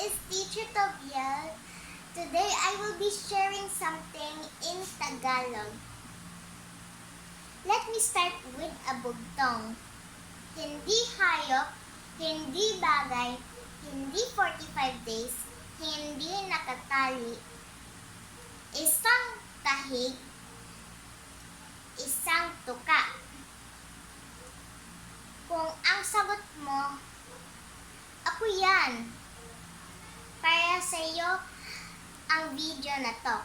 is Teacher Tobiel. Today I will be sharing something in Tagalog. Let me start with a bugtong. Hindi hayop, hindi bagay, hindi 45 days, hindi nakatali. Isang tahig, isang tuka. Kung ang sagot mo, ako yan. Para sa iyo ang video na to.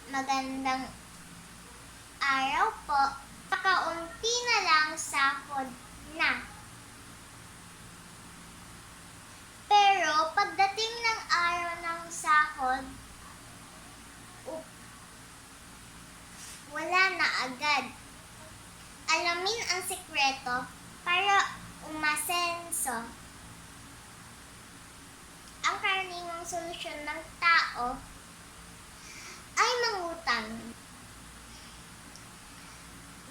Magandang araw po. Pakaunti na lang sahod na. Pero pagdating ng araw ng sahod, wala na agad. Alamin ang sikreto para umasenso. Ang karaniwang solusyon ng tao ay mangutang.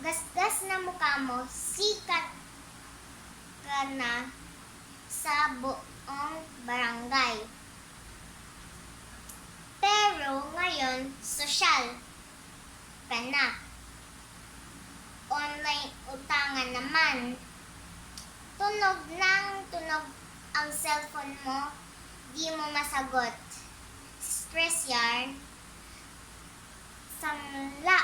Gasgas na mukha mo, sikat ka na sa buong barangay. Pero ngayon, sosyal ka na. Online utangan naman. Tunog ng tunog ang cellphone mo, di mo masagot. Stress yarn. Samla.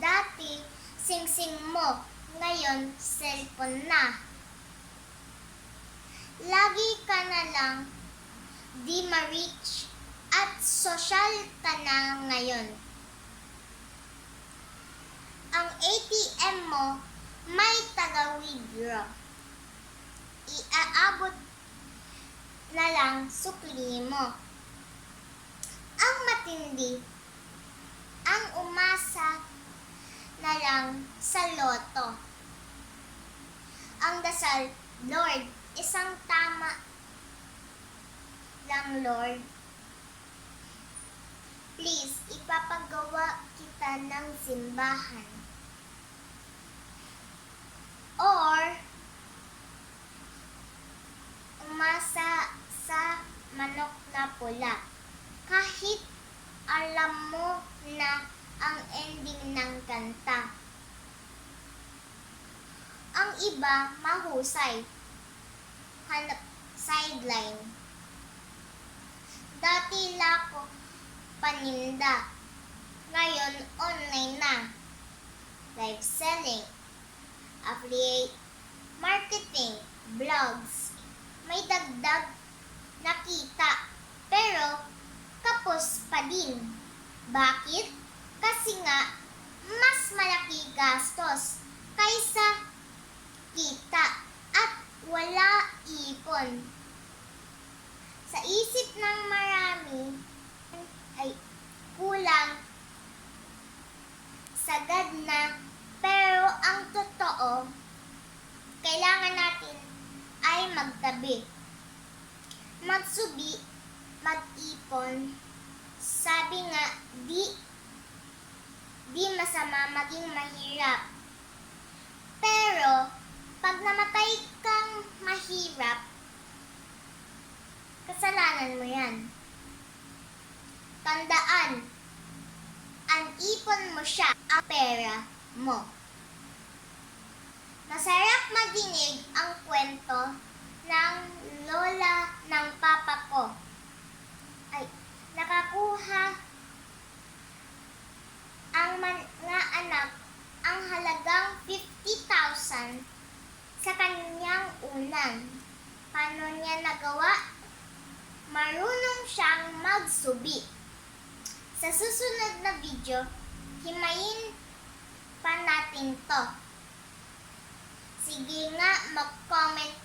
Dati, sing-sing mo. Ngayon, cellphone na. Lagi ka na lang di ma-reach at social ka na ngayon. Ang ATM mo may taga-withdraw. Iaabot na lang supli mo. Ang matindi, ang umasa na lang sa loto. Ang dasal, Lord, isang tama lang, Lord. Please, ipapagawa kita ng simbahan. Or, umasa sa manok na pula. Kahit alam mo na ang ending ng kanta. Ang iba mahusay. Hanap sideline. Dati lako paninda. Ngayon online na. Live selling, affiliate marketing, blogs. May dagdag na kita, pero kapos pa din. Bakit? Kasi nga, mas malaki gastos kaysa kita at wala ipon. Sa isip ng marami ay kulang, sagad na, pero ang totoo, kailangan natin ay magtabi, magsubi, mag-ipon. Sabi nga, di masama maging mahirap. Pero, pag namatay kang mahirap, kasalanan mo yan. Tandaan, ang ipon mo siya, ang pera mo. Masarap madinig ang kwento ng lola ng papa ko. Ay, nakakuha ang mga anak ang halagang 50,000 sa kanyang unan. Paano niya nagawa? Marunong siyang magsubi. Sa susunod na video, himayin pa natin to. Sige nga, mag-comment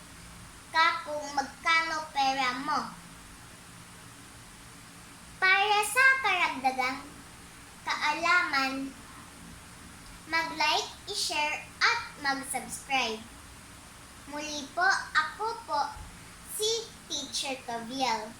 ka kung magkano pera mo. Para sa karagdagang kaalaman, mag-like, i-share at mag-subscribe. Muli po, ako po si Teacher Tobiel.